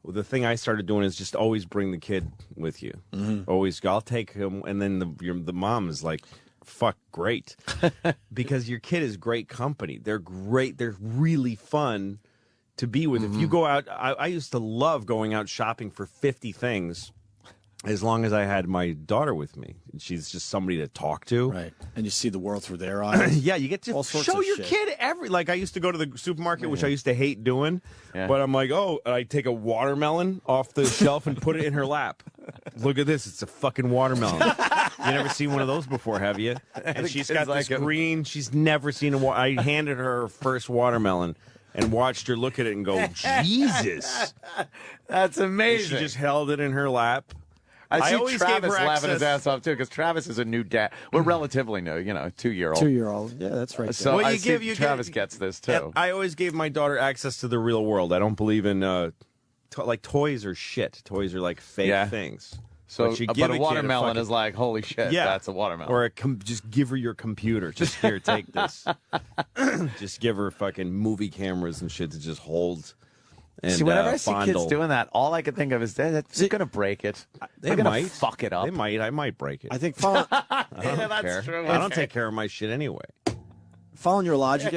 the thing I started doing is just always bring the kid with you. Always, I'll take him, and then the mom is like, fuck, great. Because your kid is great company. They're great. They're really fun to be with. If you go out, I used to love going out shopping for 50 things as long as I had my daughter with me. She's just somebody to talk to. Right. And you see the world through their eyes. Yeah, you get to show your kid like I used to go to the supermarket, which I used to hate doing. Yeah. But I'm like, I take a watermelon off the shelf and put it in her lap. Look at this. It's a fucking watermelon. You never seen one of those before, have you? And she's got this green. She's never seen I handed her first watermelon and watched her look at it and go, Jesus. That's amazing. And she just held it in her lap. I always Travis laughing his ass off, too, because Travis is a new dad. We're relatively new, 2-year-old. 2-year-old. Yeah, that's right. So well, Travis gets this, too. I always gave my daughter access to the real world. I don't believe in, like, toys are shit. Toys are, like, fake things. So, but a watermelon is like, holy shit, that's a watermelon. Or just give her your computer. Just, here, take this. Just give her fucking movie cameras and shit to just hold. And, see, whenever I see kids doing that, all I can think of is they're going to break it. They're going to fuck it up. They might. I might break it. I think that's true. I don't take care of my shit anyway. Following your logic,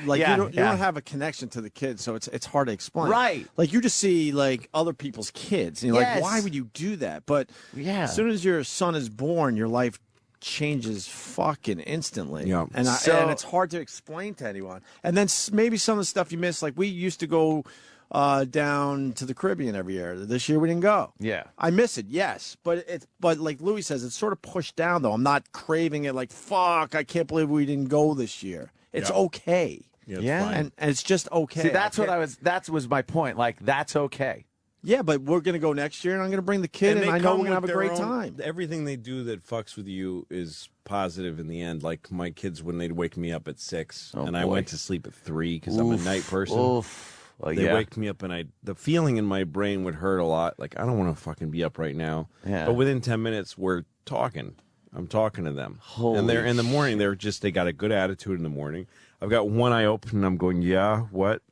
like you don't have a connection to the kids, so it's hard to explain. Right. Like you just see like other people's kids, and you're like, why would you do that? But as soon as your son is born, your life changes fucking instantly. Yeah. And it's hard to explain to anyone. And then maybe some of the stuff you miss, like we used to go down to the Caribbean every year. This year we didn't go. Yeah. I miss it, yes. But like Louis says, it's sort of pushed down though. I'm not craving it like, fuck, I can't believe we didn't go this year. It's okay. Yeah. And it's just okay. See, that was my point. Like, that's okay. Yeah, but we're going to go next year, and I'm going to bring the kid, and I know we're going to have a great time. Everything they do that fucks with you is positive in the end. Like my kids, when they'd wake me up at 6, and I went to sleep at 3 because I'm a night person. Well, they wake me up, and the feeling in my brain would hurt a lot. Like, I don't want to fucking be up right now. Yeah. But within 10 minutes, we're talking. I'm talking to them. And they're in the morning, they got a good attitude in the morning. I've got one eye open, and I'm going, yeah, what?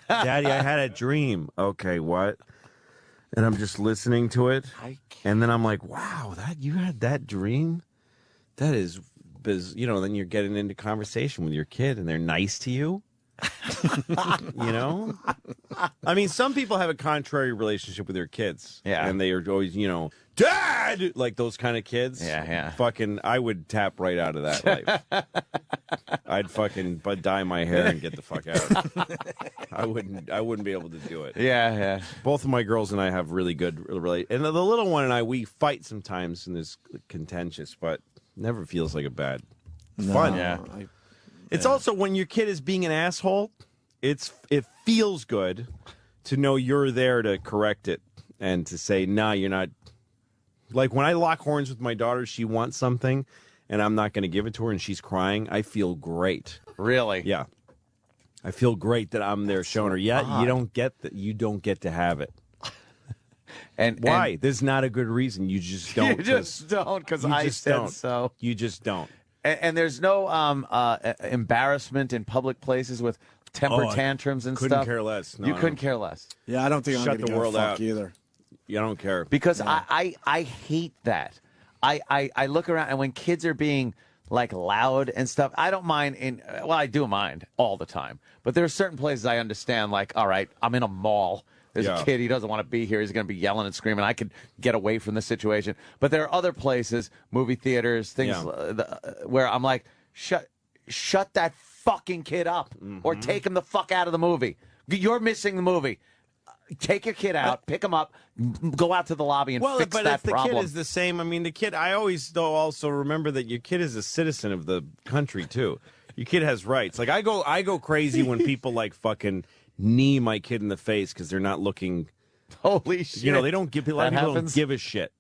Daddy, I had a dream. Okay, what? And I'm just listening to it. And then I'm like, wow, you had that dream? That is, then you're getting into conversation with your kid, and they're nice to you. I mean, some people have a contrary relationship with their kids. Yeah. And they are always, Dad! Like those kind of kids. Yeah. Fucking, I would tap right out of that life. I'd fucking dye my hair and get the fuck out. I wouldn't be able to do it. Yeah. Both of my girls and I have really good and the little one and I, we fight sometimes and it's contentious, but never feels like a bad. It's fun. Yeah. It's also when your kid is being an asshole, it feels good to know you're there to correct it and to say, nah, you're not. Like when I lock horns with my daughter, she wants something and I'm not going to give it to her and she's crying, I feel great. Really? Yeah. I feel great that I'm there showing her, you don't get to have it. And why? There's not a good reason. You just don't. You just don't because I said so. You just don't. And there's no embarrassment in public places with temper tantrums and stuff. Couldn't care less. No, you couldn't care less. Yeah, I don't think I'm going to the world out either. You don't care because I hate that. I look around and when kids are being like loud and stuff, I don't mind. I do mind all the time. But there are certain places I understand. Like, all right, I'm in a mall. There's a kid, he doesn't want to be here. He's going to be yelling and screaming. I could get away from the situation. But there are other places, movie theaters, things where I'm like, shut that fucking kid up or take him the fuck out of the movie. You're missing the movie. Take your kid out, pick him up, go out to the lobby and fix that problem. Well, but the kid is the same. I mean, the kid, I always, though, also remember that your kid is a citizen of the country, too. Your kid has rights. Like, I go crazy when people, like, fucking knee my kid in the face because they're not looking. Holy shit! They don't give. A lot of people don't give a shit,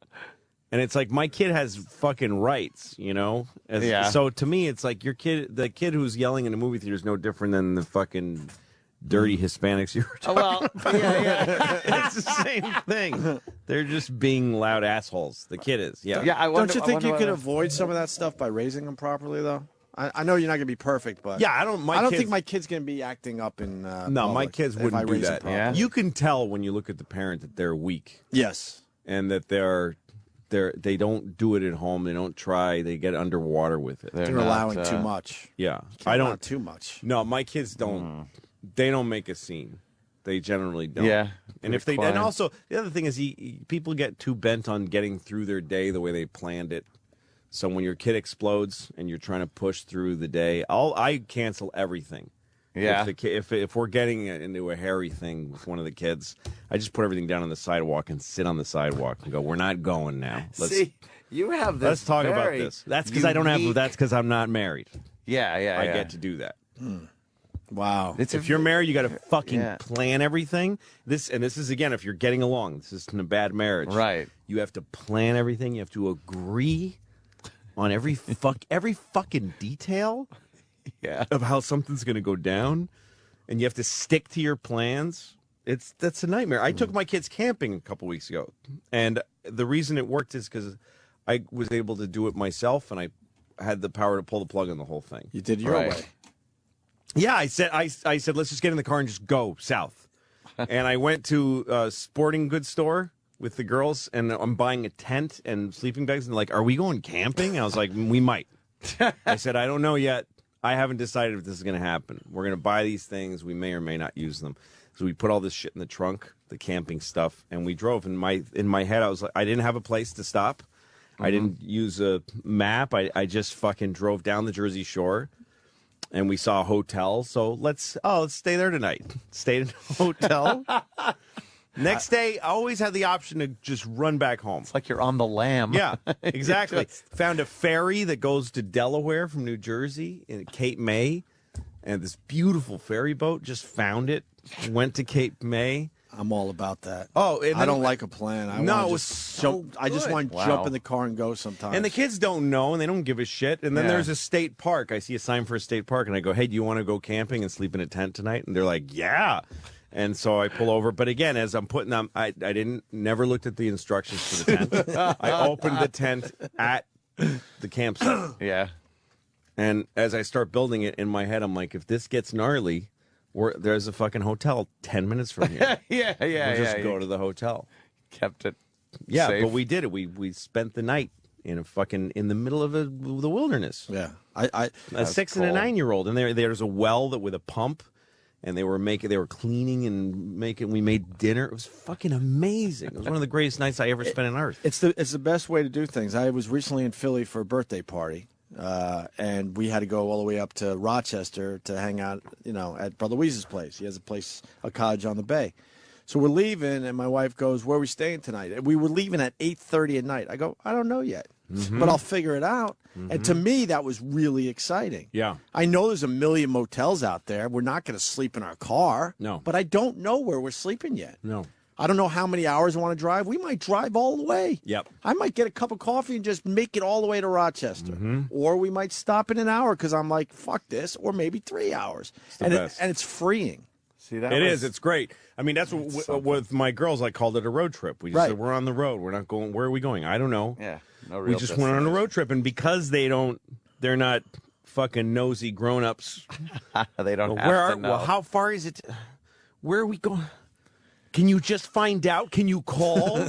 and it's like my kid has fucking rights. So to me, it's like the kid who's yelling in the movie theater is no different than the fucking dirty Hispanics you were talking about. It's the same thing. They're just being loud assholes. The kid is. Don't you think you could avoid some of that stuff by raising them properly, though? I know you're not gonna be perfect, but yeah, I don't think my kid's gonna be acting up in. No, my kids wouldn't do that. Yeah. You can tell when you look at the parent that they're weak. Yes, and that they don't do it at home. They don't try. They get underwater with it. They're allowing too much. Yeah, I don't too much. No, my kids don't. They don't make a scene. They generally don't. Yeah, and if they and also the other thing is people get too bent on getting through their day the way they planned it. So when your kid explodes and you're trying to push through the day, I cancel everything. Yeah. If we're getting into a hairy thing with one of the kids, I just put everything down on the sidewalk and sit on the sidewalk and go, "We're not going now." See, you have this. Let's talk about this. That's because I don't have. That's because I'm not married. Yeah. I get to do that. Wow. If you're married, you got to fucking plan everything. This is again, if you're getting along. This isn't a bad marriage, right? You have to plan everything. You have to agree on every fucking detail. Yeah. Of how something's going to go down, and you have to stick to your plans. That's a nightmare. I took my kids camping a couple weeks ago, and the reason it worked is because I was able to do it myself, and I had the power to pull the plug on the whole thing. You did your way. Yeah, I said let's just get in the car and just go south. And I went to a sporting goods store with the girls, and I'm buying a tent and sleeping bags, and like, are we going camping? And I was like, we might. I said, I don't know yet. I haven't decided if this is going to happen. We're going to buy these things. We may or may not use them. So we put all this shit in the trunk, the camping stuff, and we drove. In my head, I was like, I didn't have a place to stop. I didn't use a map. I just fucking drove down the Jersey Shore, and we saw a hotel. So let's stay there tonight. Stayed in a hotel. Next day, I always had the option to just run back home. It's like you're on the lam. Yeah, exactly. Found a ferry that goes to Delaware from New Jersey in Cape May, and this beautiful ferry boat. Just found it. Went to Cape May. I'm all about that. Oh, and I don't like a plan. I just want to jump in the car and go sometimes. And the kids don't know, and they don't give a shit. And then there's a state park. I see a sign for a state park, and I go, "Hey, do you want to go camping and sleep in a tent tonight?" And they're like, "Yeah." And so I pull over. But again, as I'm putting them, I never looked at the instructions for the tent. I opened the tent at the campsite. Yeah. And as I start building it in my head, I'm like, if this gets gnarly, there's a fucking hotel 10 minutes from here. Yeah. We'll just go to the hotel. Kept it safe. But we did it. We spent the night in the middle of the wilderness. Yeah. A 6 and a 9-year-old. And there's a well with a pump. And they were cleaning and we made dinner. It was fucking amazing. It was one of the greatest nights I ever spent on Earth. It's the best way to do things. I was recently in Philly for a birthday party, and we had to go all the way up to Rochester to hang out, at Brother Weeze's place. He has a cottage on the bay. So we're leaving, and my wife goes, "Where are we staying tonight?" And we were leaving at 8:30 at night. I go, "I don't know yet, but I'll figure it out." And to me, that was really exciting. Yeah. I know there's a million motels out there. We're not going to sleep in our car. No. But I don't know where we're sleeping yet. No. I don't know how many hours I want to drive. We might drive all the way. Yep. I might get a cup of coffee and just make it all the way to Rochester. Or we might stop in an hour because I'm like, fuck this, or maybe 3 hours. And it's freeing. See that? It is. It's great. I mean, that's what with my girls, I called it a road trip. We just said, we're on the road. We're not going. Where are we going? I don't know. Yeah. No real we just went on a road trip. And because they're not fucking nosy grown-ups. They don't have to know. Well, how far is it? Where are we going? Can you just find out? Can you call?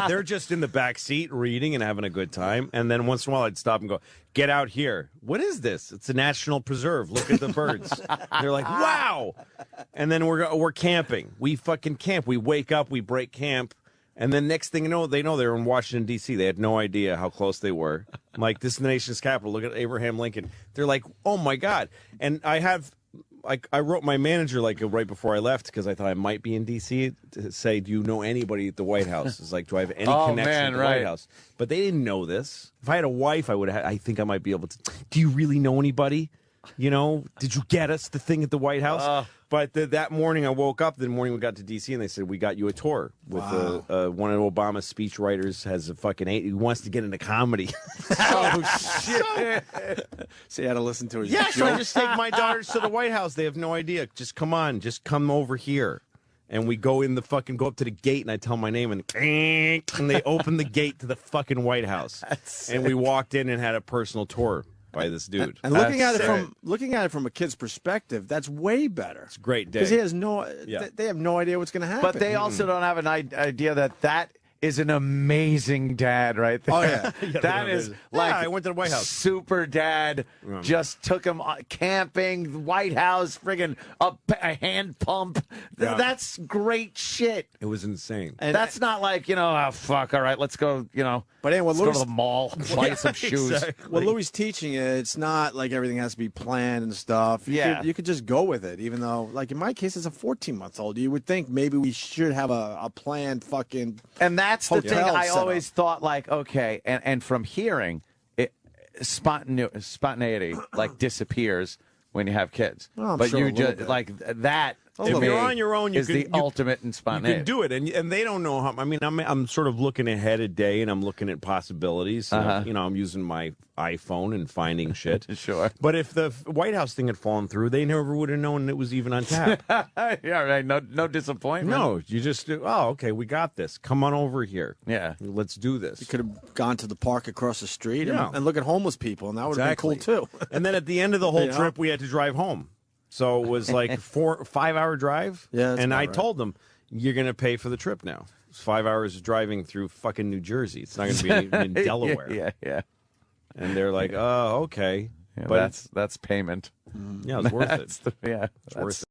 They're just in the back seat reading and having a good time. And then once in a while I'd stop and go, "Get out here. What is this? It's a national preserve. Look at the birds." They're like, "Wow." And then we're camping. We fucking camp. We wake up, we break camp. And then next thing you know, they're in Washington, D.C. They had no idea how close they were. I'm like, this is the nation's capital. Look at Abraham Lincoln. They're like, "Oh, my God." And I wrote my manager right before I left because I thought I might be in D.C. to say, "Do you know anybody at the White House?" It's like, do I have any connection to the White House? But they didn't know this. If I had a wife, I think I might be able to. Do you really know anybody? Did you get us the thing at the White House? But that morning I woke up. The morning we got to D.C. and they said, "We got you a tour with one of Obama's speechwriters has a fucking he wants to get into comedy." Oh shit! So you had to listen to his so I just take my daughters to the White House. They have no idea. Just come on, just come over here. And we go up to the gate, and I tell my name, and they open the gate to the fucking White House. And we walked in and had a personal tour. by this dude. And looking at it from a kid's perspective, that's way better. It's a great day because he has they have no idea what's going to happen. But they also don't have an idea that is an amazing dad right there. Oh, yeah. That is like I went to the White House. Super dad just took him camping, White House, friggin' a hand pump. That's great shit. It was insane. And that's not like, oh, fuck, all right, let's go, But anyway, let's go to the mall, buy some shoes. Exactly. Well, Louis teaching it's not like everything has to be planned and stuff. You could just go with it, even though, like in my case, it's a 14-month-old. You would think maybe we should have a planned fucking. And that's the thing I always up. thought, like, okay, and from hearing, spontaneity like disappears when you have kids. Well, but sure you just like that. If you're on your own, is the ultimate in spontaneity. You can do it, and they don't know how. I mean, I'm sort of looking ahead a day, and I'm looking at possibilities. I'm using my iPhone and finding shit. Sure. But if the White House thing had fallen through, they never would have known it was even on tap. Yeah, right. No disappointment. No, you just okay, we got this. Come on over here. Yeah, let's do this. You could have gone to the park across the street and look at homeless people, and that would have been cool too. And then at the end of the whole trip, we had to drive home. So it was like 5-hour drive. Yeah, and I told them, you're going to pay for the trip now. It's 5 hours driving through fucking New Jersey. It's not going to be in Delaware. Yeah. And they're like, oh, okay. Yeah, but that's payment. Yeah, it's worth it. It's worth it.